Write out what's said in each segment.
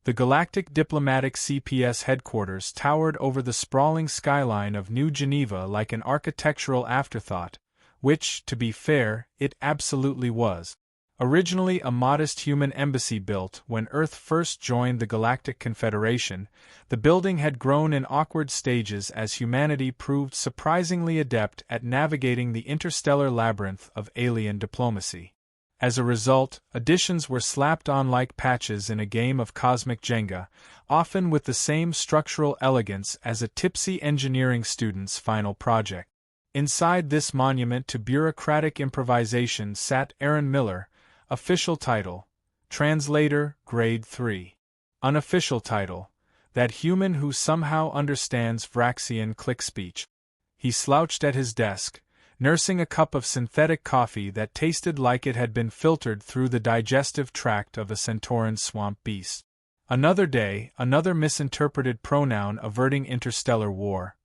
The Galactic Diplomatic CPS headquarters towered over the sprawling skyline of New Geneva like an architectural afterthought, which, to be fair, it absolutely was. Originally a modest human embassy built when Earth first joined the Galactic Confederation, the building had grown in awkward stages as humanity proved surprisingly adept at navigating the interstellar labyrinth of alien diplomacy. As a result, additions were slapped on like patches in a game of cosmic Jenga, often with the same structural elegance as a tipsy engineering student's final project. Inside this monument to bureaucratic improvisation sat Aaron Miller, official title, Translator, Grade 3. Unofficial title, that human who somehow understands Vraxian click speech. He slouched at his desk, nursing a cup of synthetic coffee that tasted like it had been filtered through the digestive tract of a Centauran swamp beast. Another day, another misinterpreted pronoun averting interstellar war.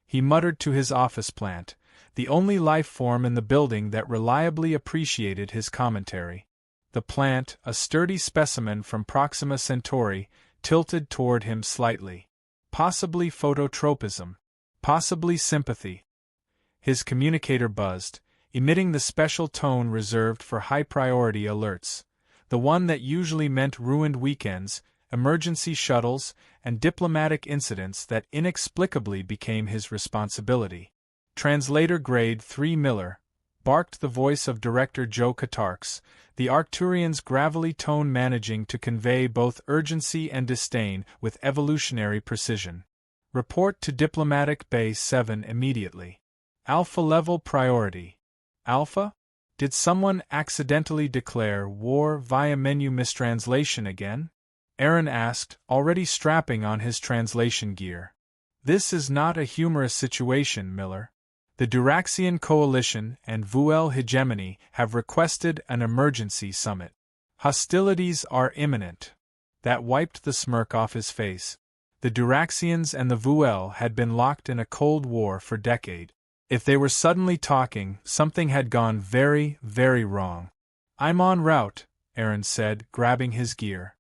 He muttered to his office plant, the only life form in the building that reliably appreciated his commentary. The plant, a sturdy specimen from Proxima Centauri, tilted toward him slightly. Possibly phototropism. Possibly sympathy. His communicator buzzed, emitting the special tone reserved for high-priority alerts, the one that usually meant ruined weekends, emergency shuttles, and diplomatic incidents that inexplicably became his responsibility. Translator Grade 3 Miller, barked the voice of Director Joe Katarks, the Arcturian's gravelly tone managing to convey both urgency and disdain with evolutionary precision. Report to Diplomatic Bay 7 immediately. Alpha level priority. Alpha? Did someone accidentally declare war via menu mistranslation again? Aaron asked, already strapping on his translation gear. This is not a humorous situation, Miller. The Duraxian Coalition and Vuel Hegemony have requested an emergency summit. Hostilities are imminent. That wiped the smirk off his face. The Duraxians and the Vuel had been locked in a cold war for decades. If they were suddenly talking, something had gone very, very wrong. I'm en route, Aaron said, grabbing his gear.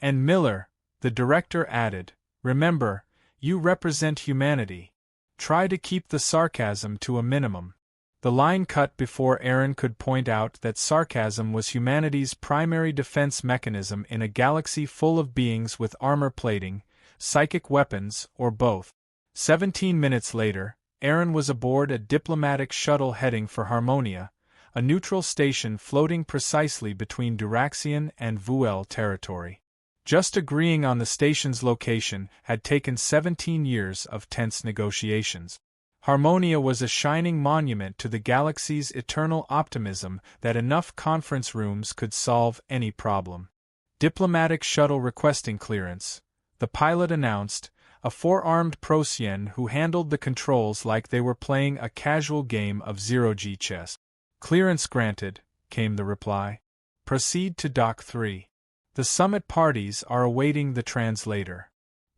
And Miller, the director added, remember, you represent humanity. Try to keep the sarcasm to a minimum. The line cut before Aaron could point out that sarcasm was humanity's primary defense mechanism in a galaxy full of beings with armor plating, psychic weapons, or both. 17 minutes later, Aaron was aboard a diplomatic shuttle heading for Harmonia, a neutral station floating precisely between Duraxian and Vuel territory. Just agreeing on the station's location had taken 17 years of tense negotiations. Harmonia was a shining monument to the galaxy's eternal optimism that enough conference rooms could solve any problem. Diplomatic shuttle requesting clearance, the pilot announced, a four-armed Procyon who handled the controls like they were playing a casual game of zero-G chess. Clearance granted, came the reply. Proceed to Dock 3. The summit parties are awaiting the translator.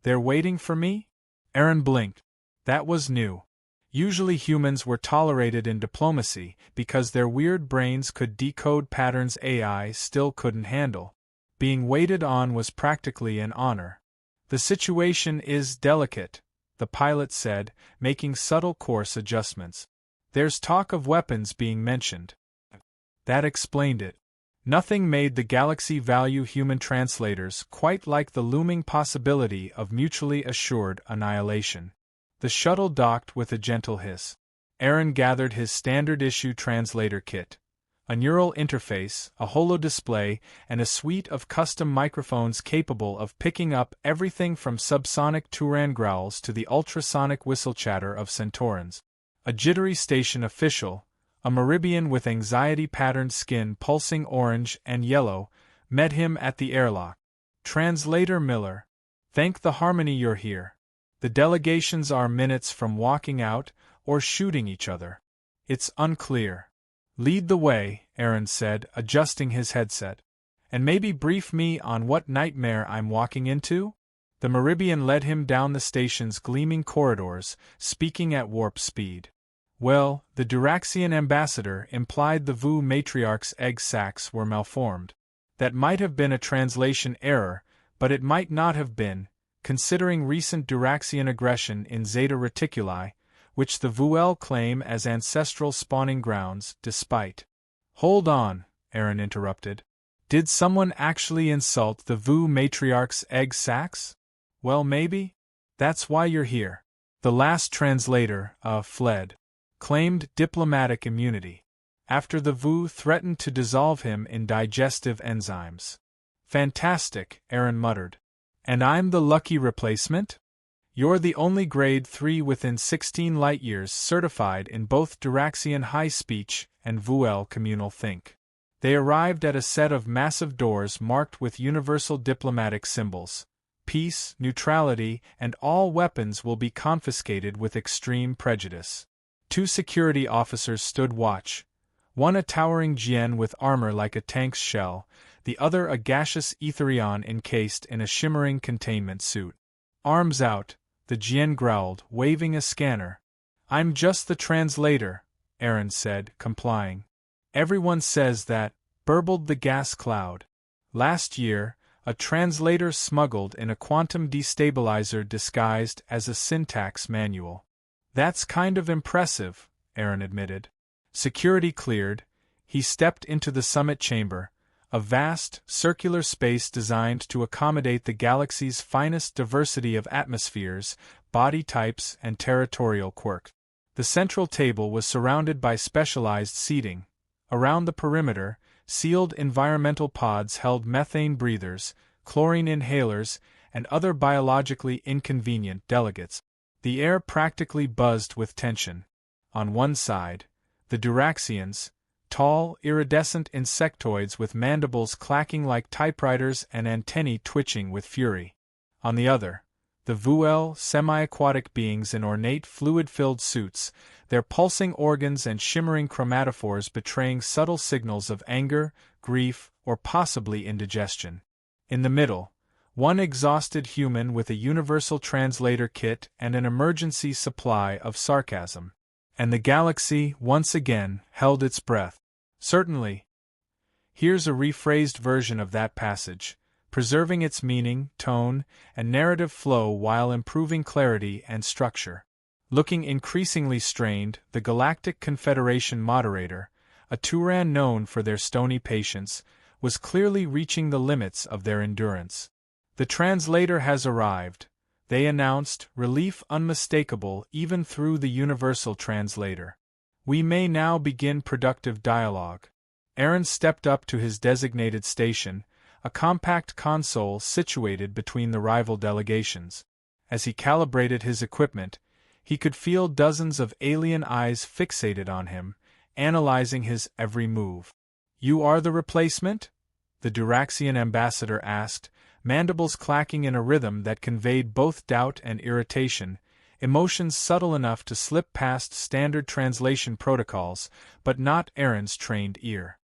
They're waiting for me? Aaron blinked. That was new. Usually humans were tolerated in diplomacy because their weird brains could decode patterns AI still couldn't handle. Being waited on was practically an honor. The situation is delicate, the pilot said, making subtle course adjustments. There's talk of weapons being mentioned. That explained it. Nothing made the galaxy value human translators quite like the looming possibility of mutually assured annihilation. The shuttle docked with a gentle hiss. Aaron gathered his standard-issue translator kit. A neural interface, a holodisplay, and a suite of custom microphones capable of picking up everything from subsonic Turan growls to the ultrasonic whistle chatter of Centaurans. A jittery station official, a Meribian with anxiety-patterned skin pulsing orange and yellow, met him at the airlock. Translator Miller. Thank the harmony you're here. The delegations are minutes from walking out or shooting each other. It's unclear. Lead the way, Aaron said, adjusting his headset. And maybe brief me on what nightmare I'm walking into? The Meribian led him down the station's gleaming corridors, speaking at warp speed. Well, the Duraxian ambassador implied the Vu matriarch's egg sacs were malformed. That might have been a translation error, But it might not have been, considering recent Duraxian aggression in Zeta Reticuli, which the Vuel claim as ancestral spawning grounds, despite. Hold on, Aaron interrupted. Did someone actually insult the Vu matriarch's egg sacs? Well, maybe. That's why you're here. The last translator, fled. Claimed diplomatic immunity. After the Vu threatened to dissolve him in digestive enzymes. Fantastic, Aaron muttered. And I'm the lucky replacement? You're the only grade 3 within 16 light-years certified in both Duraxian high speech and Vuel communal think. They arrived at a set of massive doors marked with universal diplomatic symbols. Peace, neutrality, and all weapons will be confiscated with extreme prejudice. 2 security officers stood watch. One a towering Jian with armor like a tank's shell, the other a gaseous Etherion encased in a shimmering containment suit. Arms out, the Jian growled, waving a scanner. I'm just the translator, Aaron said, complying. Everyone says that, burbled the gas cloud. Last year, a translator smuggled in a quantum destabilizer disguised as a syntax manual. That's kind of impressive, Aaron admitted. Security cleared, he stepped into the summit chamber, a vast, circular space designed to accommodate the galaxy's finest diversity of atmospheres, body types, and territorial quirks. The central table was surrounded by specialized seating. Around the perimeter, sealed environmental pods held methane breathers, chlorine inhalers, and other biologically inconvenient delegates. The air practically buzzed with tension. On one side, the Duraxians, tall, iridescent insectoids with mandibles clacking like typewriters and antennae twitching with fury. On the other, the Vuel, semi-aquatic beings in ornate fluid-filled suits, their pulsing organs and shimmering chromatophores betraying subtle signals of anger, grief, or possibly indigestion. In the middle, one exhausted human with a universal translator kit and an emergency supply of sarcasm. And the galaxy, once again, held its breath. Certainly. Here's a rephrased version of that passage, preserving its meaning, tone, and narrative flow while improving clarity and structure. Looking increasingly strained, the Galactic Confederation moderator, a Turan known for their stony patience, was clearly reaching the limits of their endurance. The translator has arrived, they announced, relief unmistakable even through the universal translator. We may now begin productive dialogue. Aaron stepped up to his designated station, a compact console situated between the rival delegations. As he calibrated his equipment, he could feel dozens of alien eyes fixated on him, analyzing his every move. You are the replacement? The Duraxian ambassador asked, mandibles clacking in a rhythm that conveyed both doubt and irritation, emotions subtle enough to slip past standard translation protocols, but not Aaron's trained ear.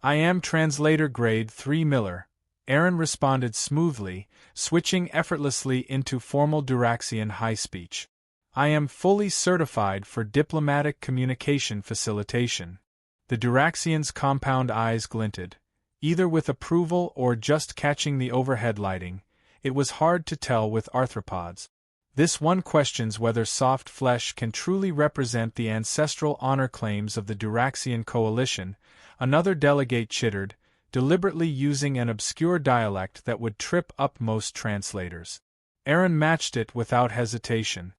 I am translator grade 3 Miller, Aaron responded smoothly, switching effortlessly into formal Duraxian high speech. I am fully certified for diplomatic communication facilitation. The Duraxian's compound eyes glinted. Either with approval or just catching the overhead lighting, it was hard to tell with arthropods. This one questions whether soft flesh can truly represent the ancestral honor claims of the Duraxian coalition, another delegate chittered, deliberately using an obscure dialect that would trip up most translators. Aaron matched it without hesitation.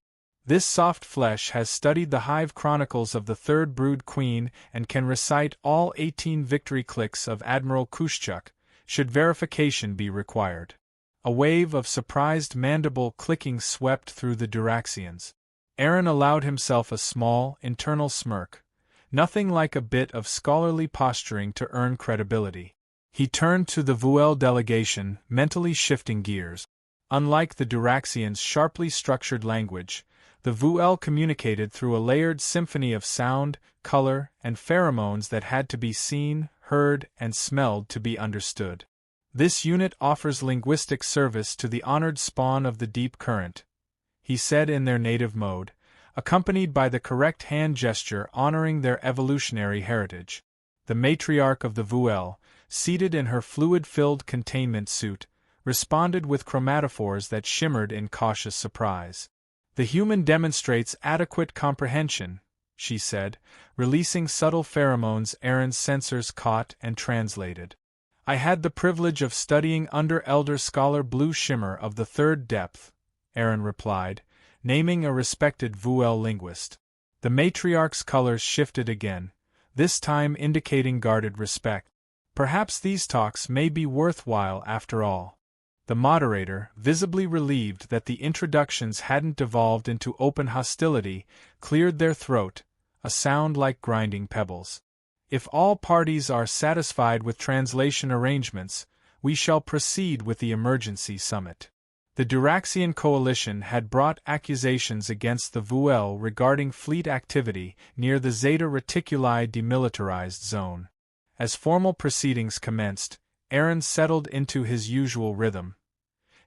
This soft flesh has studied the hive chronicles of the Third Brood Queen and can recite all 18 victory clicks of Admiral Kushchuk, should verification be required. A wave of surprised mandible clicking swept through the Duraxians. Aaron allowed himself a small, internal smirk. Nothing like a bit of scholarly posturing to earn credibility. He turned to the Vuel delegation, mentally shifting gears. Unlike the Duraxians' sharply structured language, the Vuel communicated through a layered symphony of sound, color, and pheromones that had to be seen, heard, and smelled to be understood. This unit offers linguistic service to the honored spawn of the deep current, he said in their native mode, accompanied by the correct hand gesture honoring their evolutionary heritage. The matriarch of the Vuel, seated in her fluid-filled containment suit, responded with chromatophores that shimmered in cautious surprise. "The human demonstrates adequate comprehension," she said, releasing subtle pheromones Aaron's sensors caught and translated. "I had the privilege of studying under Elder Scholar Blue Shimmer of the Third Depth," Aaron replied, naming a respected Vuel linguist. The matriarch's colors shifted again, this time indicating guarded respect. "Perhaps these talks may be worthwhile after all." The moderator, visibly relieved that the introductions hadn't devolved into open hostility, cleared their throat, a sound like grinding pebbles. "If all parties are satisfied with translation arrangements, we shall proceed with the emergency summit." The Duraxian coalition had brought accusations against the Vuel regarding fleet activity near the Zeta Reticuli demilitarized zone. As formal proceedings commenced, Aaron settled into his usual rhythm,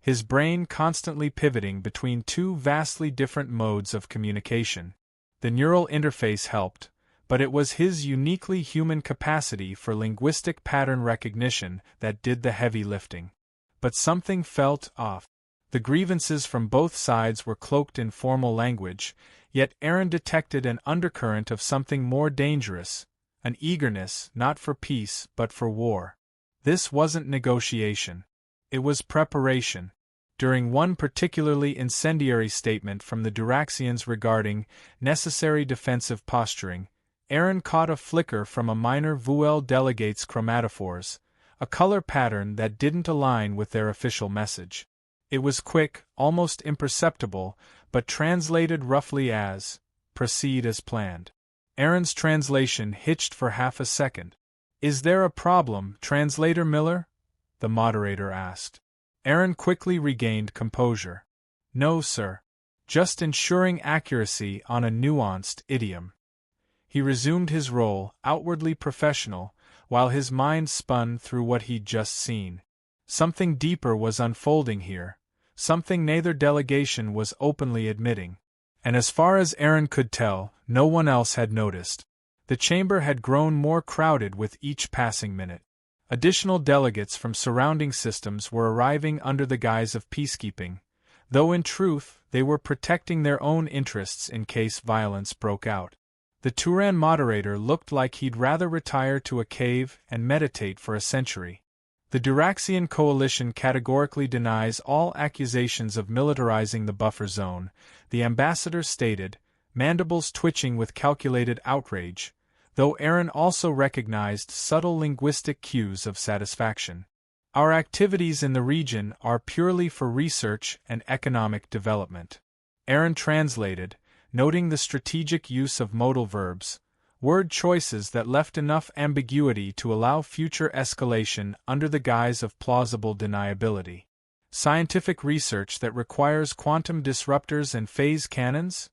his brain constantly pivoting between two vastly different modes of communication. The neural interface helped, but it was his uniquely human capacity for linguistic pattern recognition that did the heavy lifting. But something felt off. The grievances from both sides were cloaked in formal language, yet Aaron detected an undercurrent of something more dangerous, an eagerness not for peace but for war. This wasn't negotiation. It was preparation. During one particularly incendiary statement from the Duraxians regarding necessary defensive posturing, Aaron caught a flicker from a minor Vuel delegate's chromatophores, a color pattern that didn't align with their official message. It was quick, almost imperceptible, but translated roughly as, "Proceed as planned." Aaron's translation hitched for half a second. "Is there a problem, Translator Miller?" the moderator asked. Aaron quickly regained composure. "No, sir. Just ensuring accuracy on a nuanced idiom." He resumed his role, outwardly professional, while his mind spun through what he'd just seen. Something deeper was unfolding here, something neither delegation was openly admitting. And as far as Aaron could tell, no one else had noticed. The chamber had grown more crowded with each passing minute. Additional delegates from surrounding systems were arriving under the guise of peacekeeping, though in truth they were protecting their own interests in case violence broke out. The Turan moderator looked like he'd rather retire to a cave and meditate for a century. "The Duraxian coalition categorically denies all accusations of militarizing the buffer zone," the ambassador stated, mandibles twitching with calculated outrage, though Aaron also recognized subtle linguistic cues of satisfaction. "Our activities in the region are purely for research and economic development." Aaron translated, noting the strategic use of modal verbs, word choices that left enough ambiguity to allow future escalation under the guise of plausible deniability. "Scientific research that requires quantum disruptors and phase cannons?"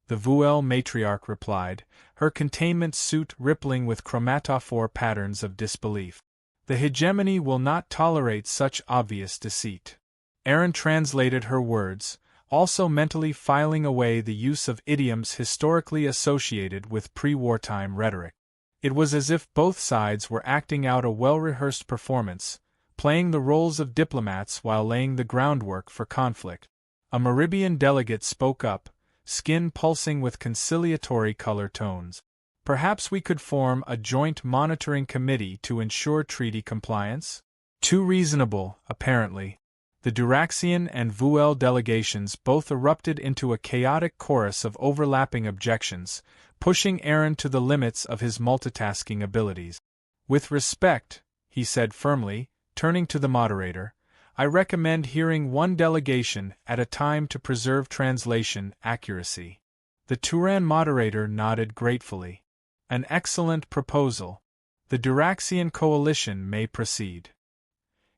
the Vuel matriarch replied, her containment suit rippling with chromatophore patterns of disbelief. "The hegemony will not tolerate such obvious deceit." Aaron translated her words, also mentally filing away the use of idioms historically associated with pre-wartime rhetoric. It was as if both sides were acting out a well-rehearsed performance, playing the roles of diplomats while laying the groundwork for conflict. A Meribian delegate spoke up, skin pulsing with conciliatory color tones. "Perhaps we could form a joint monitoring committee to ensure treaty compliance?" Too reasonable, apparently. The Duraxian and Vuel delegations both erupted into a chaotic chorus of overlapping objections, pushing Aaron to the limits of his multitasking abilities. "With respect," he said firmly, turning to the moderator, "I recommend hearing one delegation at a time to preserve translation accuracy." The Turan moderator nodded gratefully. "An excellent proposal. The Duraxian coalition may proceed."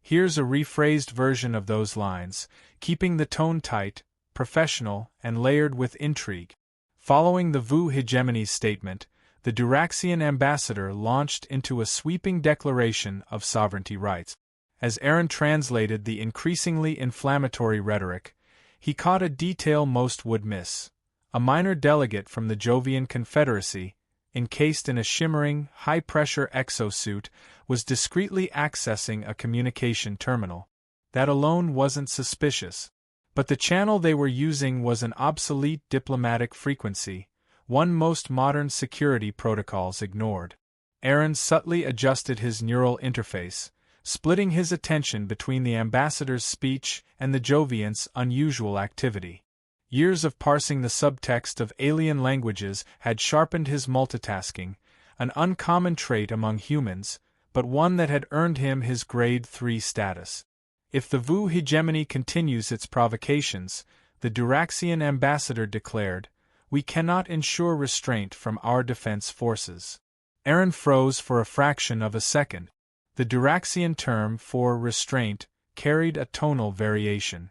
Here's a rephrased version of those lines, keeping the tone tight, professional, and layered with intrigue. Following the Vu hegemony's statement, the Duraxian ambassador launched into a sweeping declaration of sovereignty rights. As Aaron translated the increasingly inflammatory rhetoric, he caught a detail most would miss. A minor delegate from the Jovian Confederacy, encased in a shimmering, high-pressure exosuit, was discreetly accessing a communication terminal. That alone wasn't suspicious. But the channel they were using was an obsolete diplomatic frequency, one most modern security protocols ignored. Aaron subtly adjusted his neural interface, splitting his attention between the ambassador's speech and the Jovian's unusual activity. Years of parsing the subtext of alien languages had sharpened his multitasking, an uncommon trait among humans, but one that had earned him his Grade 3 status. If the Vu hegemony continues its provocations, the Duraxian ambassador declared, we cannot ensure restraint from our defense forces. Aaron froze for a fraction of a second. The Duraxian term for restraint carried a tonal variation.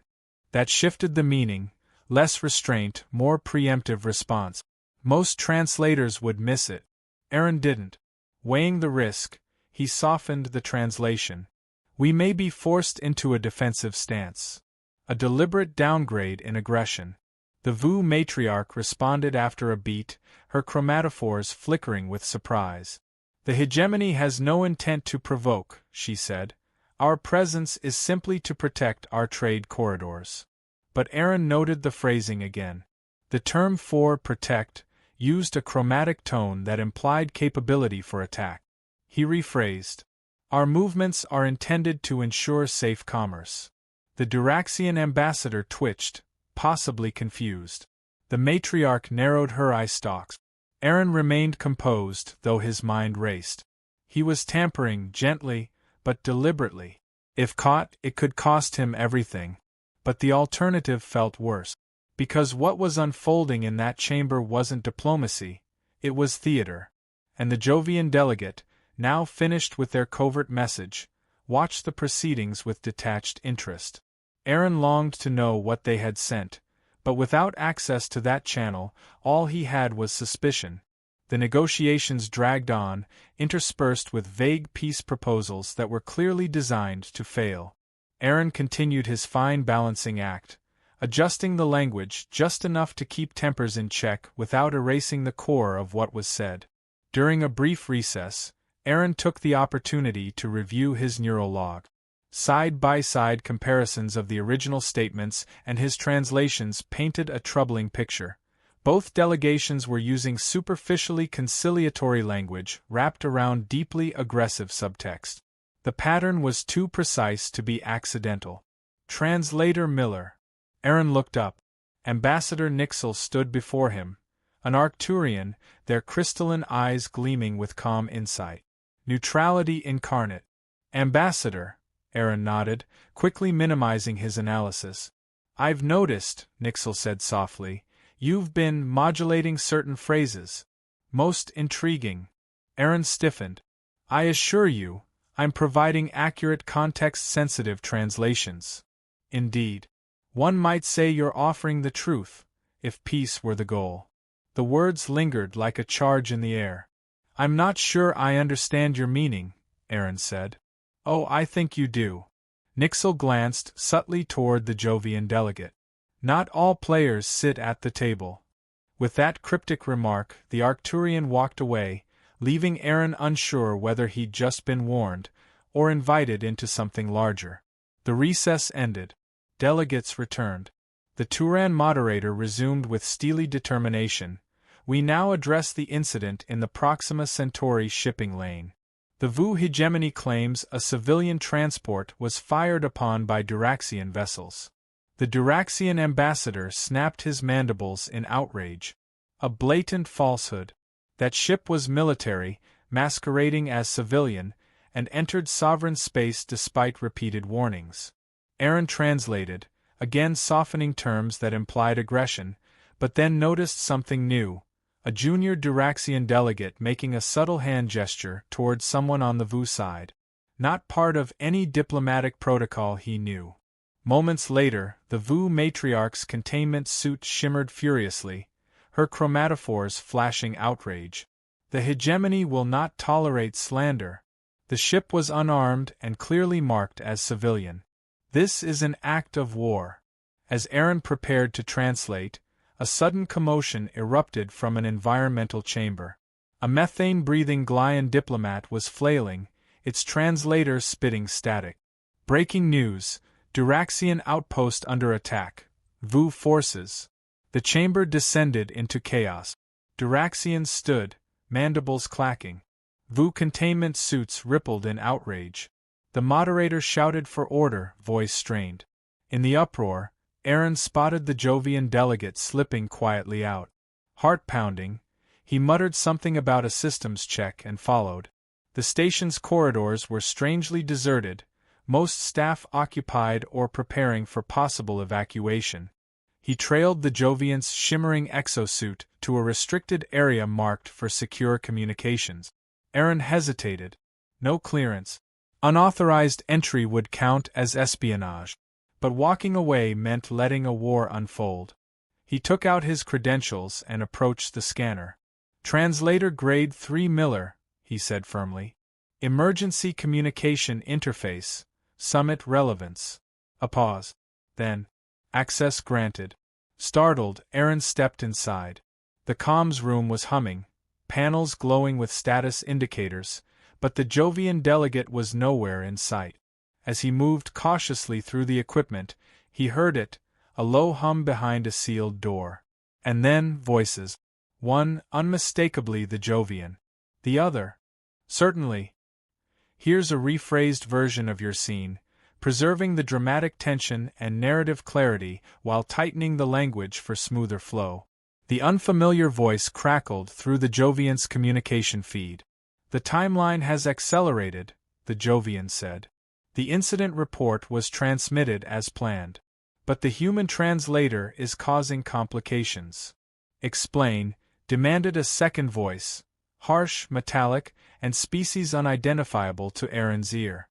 That shifted the meaning, less restraint, more preemptive response. Most translators would miss it. Aaron didn't. Weighing the risk, he softened the translation. We may be forced into a defensive stance. A deliberate downgrade in aggression. The Vu matriarch responded after a beat, her chromatophores flickering with surprise. The hegemony has no intent to provoke, she said. Our presence is simply to protect our trade corridors. But Aaron noted the phrasing again. The term for protect used a chromatic tone that implied capability for attack. He rephrased. Our movements are intended to ensure safe commerce. The Duraxian ambassador twitched, possibly confused. The matriarch narrowed her eye stalks. Aaron remained composed, though his mind raced. He was tampering gently, but deliberately. If caught, it could cost him everything. But the alternative felt worse. Because what was unfolding in that chamber wasn't diplomacy, it was theater. And the Jovian delegate, now finished with their covert message, watched the proceedings with detached interest. Aaron longed to know what they had sent, but without access to that channel, all he had was suspicion. The negotiations dragged on, interspersed with vague peace proposals that were clearly designed to fail. Aaron continued his fine balancing act, adjusting the language just enough to keep tempers in check without erasing the core of what was said. During a brief recess, Aaron took the opportunity to review his neural log. Side-by-side comparisons of the original statements and his translations painted a troubling picture. Both delegations were using superficially conciliatory language wrapped around deeply aggressive subtext. The pattern was too precise to be accidental. Translator Miller. Aaron looked up. Ambassador Nixel stood before him, an Arcturian, their crystalline eyes gleaming with calm insight. Neutrality incarnate. Ambassador, Aaron nodded, quickly minimizing his analysis. I've noticed, Nixel said softly, you've been modulating certain phrases. Most intriguing. Aaron stiffened. I assure you, I'm providing accurate context-sensitive translations. Indeed. One might say you're offering the truth, if peace were the goal. The words lingered like a charge in the air. I'm not sure I understand your meaning, Aaron said. Oh, I think you do. Nixel glanced subtly toward the Jovian delegate. Not all players sit at the table. With that cryptic remark, the Arcturian walked away, leaving Aaron unsure whether he'd just been warned, or invited into something larger. The recess ended. Delegates returned. The Turan moderator resumed with steely determination. We now address the incident in the Proxima Centauri shipping lane. The Vu hegemony claims a civilian transport was fired upon by Duraxian vessels. The Duraxian ambassador snapped his mandibles in outrage. A blatant falsehood. That ship was military, masquerading as civilian, and entered sovereign space despite repeated warnings. Aaron translated, again softening terms that implied aggression, but then noticed something new. A junior Duraxian delegate making a subtle hand gesture toward someone on the Vu side. Not part of any diplomatic protocol he knew. Moments later, the Vu matriarch's containment suit shimmered furiously, her chromatophores flashing outrage. The hegemony will not tolerate slander. The ship was unarmed and clearly marked as civilian. This is an act of war. As Aaron prepared to translate, a sudden commotion erupted from an environmental chamber. A methane-breathing Glyan diplomat was flailing, its translator spitting static. Breaking news, Duraxian outpost under attack. VU forces. The chamber descended into chaos. Duraxians stood, mandibles clacking. VU containment suits rippled in outrage. The moderator shouted for order, voice strained. In the uproar, Aaron spotted the Jovian delegate slipping quietly out. Heart pounding, he muttered something about a systems check and followed. The station's corridors were strangely deserted, most staff occupied or preparing for possible evacuation. He trailed the Jovian's shimmering exosuit to a restricted area marked for secure communications. Aaron hesitated. No clearance. Unauthorized entry would count as espionage. But walking away meant letting a war unfold. He took out his credentials and approached the scanner. Translator Grade 3 Miller, he said firmly. Emergency Communication Interface, Summit Relevance. A pause. Then, access granted. Startled, Aaron stepped inside. The comms room was humming, panels glowing with status indicators, but the Jovian delegate was nowhere in sight. As he moved cautiously through the equipment, he heard it, a low hum behind a sealed door. And then, voices. One, unmistakably the Jovian. The other. Certainly. Here's a rephrased version of your scene, preserving the dramatic tension and narrative clarity while tightening the language for smoother flow. The unfamiliar voice crackled through the Jovian's communication feed. The timeline has accelerated, the Jovian said. The incident report was transmitted as planned. But the human translator is causing complications. Explain, demanded a second voice, harsh, metallic, and species unidentifiable to Aaron's ear.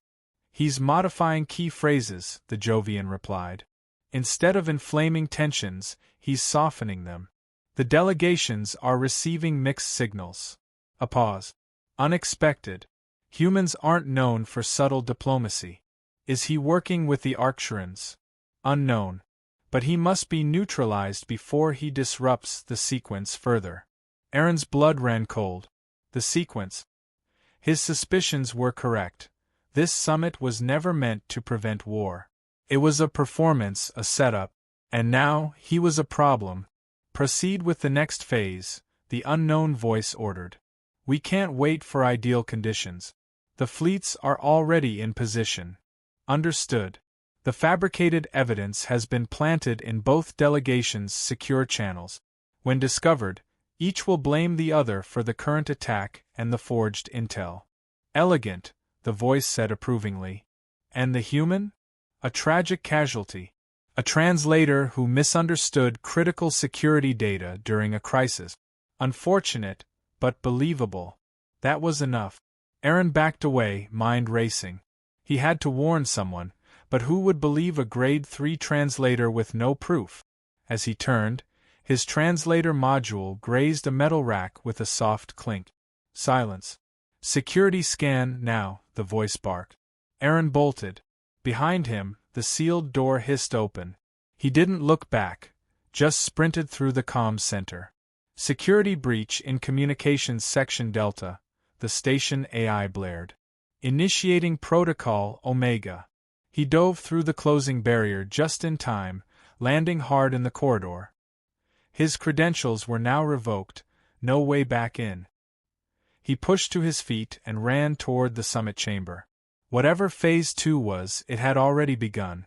He's modifying key phrases, the Jovian replied. Instead of inflaming tensions, he's softening them. The delegations are receiving mixed signals. A pause. Unexpected. Humans aren't known for subtle diplomacy. Is he working with the Arcturans? Unknown. But he must be neutralized before he disrupts the sequence further. Aaron's blood ran cold. The sequence. His suspicions were correct. This summit was never meant to prevent war. It was a performance, a setup. And now, he was a problem. Proceed with the next phase, the unknown voice ordered. We can't wait for ideal conditions. The fleets are already in position. Understood. The fabricated evidence has been planted in both delegations' secure channels. When discovered, each will blame the other for the current attack and the forged intel. Elegant, the voice said approvingly. And the human? A tragic casualty. A translator who misunderstood critical security data during a crisis. Unfortunate, but believable. That was enough. Aaron backed away, mind racing. He had to warn someone, but who would believe a Grade 3 translator with no proof? As he turned, his translator module grazed a metal rack with a soft clink. Silence. Security scan now, the voice barked. Aaron bolted. Behind him, the sealed door hissed open. He didn't look back, just sprinted through the comms center. Security breach in Communications Section Delta, the station AI blared. Initiating Protocol Omega. He dove through the closing barrier just in time, landing hard in the corridor. His credentials were now revoked, no way back in. He pushed to his feet and ran toward the summit chamber. Whatever Phase 2 was, it had already begun.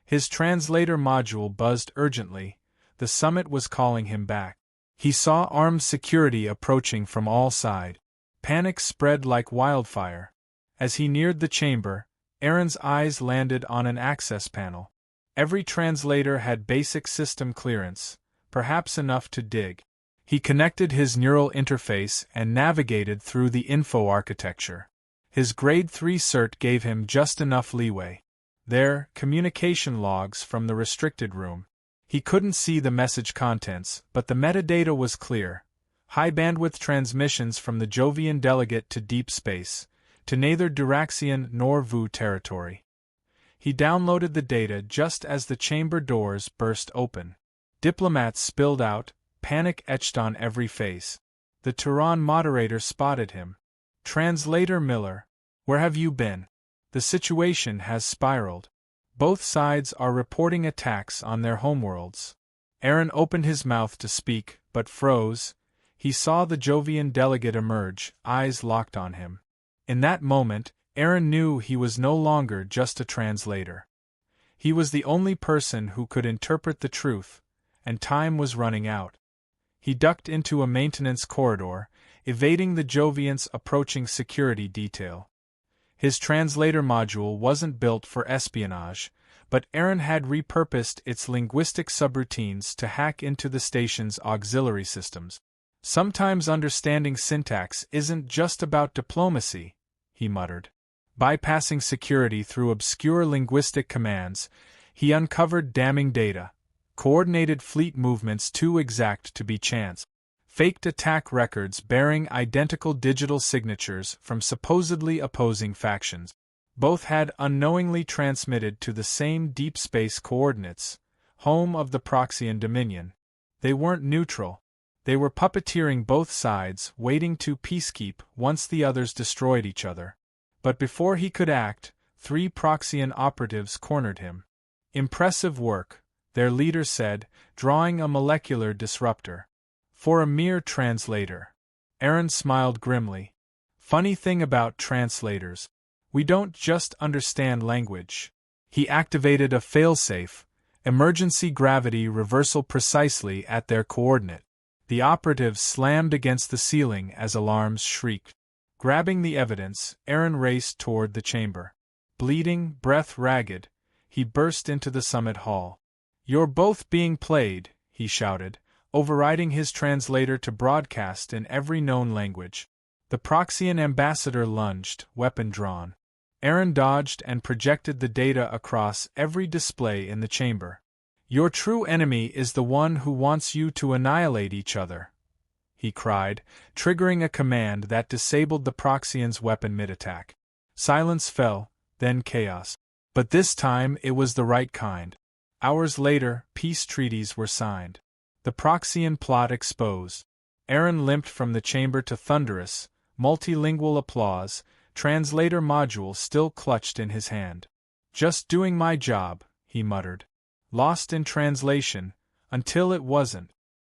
His translator module buzzed urgently. The summit was calling him back. He saw armed security approaching from all sides. Panic spread like wildfire. As he neared the chamber, Aaron's eyes landed on an access panel. Every translator had basic system clearance, perhaps enough to dig. He connected his neural interface and navigated through the info architecture. His Grade 3 cert gave him just enough leeway. There, communication logs from the restricted room. He couldn't see the message contents, but the metadata was clear. High-bandwidth transmissions from the Jovian delegate to deep space, to neither Duraxian nor VU territory. He downloaded the data just as the chamber doors burst open. Diplomats spilled out, panic etched on every face. The Turan moderator spotted him. Translator Miller, where have you been? The situation has spiraled. Both sides are reporting attacks on their homeworlds. Aaron opened his mouth to speak, but froze. He saw the Jovian delegate emerge, eyes locked on him. In that moment, Aaron knew he was no longer just a translator. He was the only person who could interpret the truth, and time was running out. He ducked into a maintenance corridor, evading the Jovians' approaching security detail. His translator module wasn't built for espionage, but Aaron had repurposed its linguistic subroutines to hack into the station's auxiliary systems. Sometimes understanding syntax isn't just about diplomacy, he muttered. Bypassing security through obscure linguistic commands, he uncovered damning data, coordinated fleet movements too exact to be chance, faked attack records bearing identical digital signatures from supposedly opposing factions. Both had unknowingly transmitted to the same deep space coordinates, home of the Proxian Dominion. They weren't neutral. They were puppeteering both sides, waiting to peacekeep once the others destroyed each other. But before he could act, 3 Proxian operatives cornered him. Impressive work, their leader said, drawing a molecular disruptor. For a mere translator. Aaron smiled grimly. Funny thing about translators. We don't just understand language. He activated a failsafe, emergency gravity reversal precisely at their coordinate. The operatives slammed against the ceiling as alarms shrieked. Grabbing the evidence, Aaron raced toward the chamber. Bleeding, breath ragged, he burst into the summit hall. You're both being played, he shouted, overriding his translator to broadcast in every known language. The Proxian ambassador lunged, weapon drawn. Aaron dodged and projected the data across every display in the chamber. Your true enemy is the one who wants you to annihilate each other, he cried, triggering a command that disabled the Proxian's weapon mid-attack. Silence fell, then chaos. But this time it was the right kind. Hours later, peace treaties were signed. The Proxian plot exposed. Aaron limped from the chamber to thunderous, multilingual applause, translator module still clutched in his hand. Just doing my job, he muttered. Lost in translation, until it wasn't.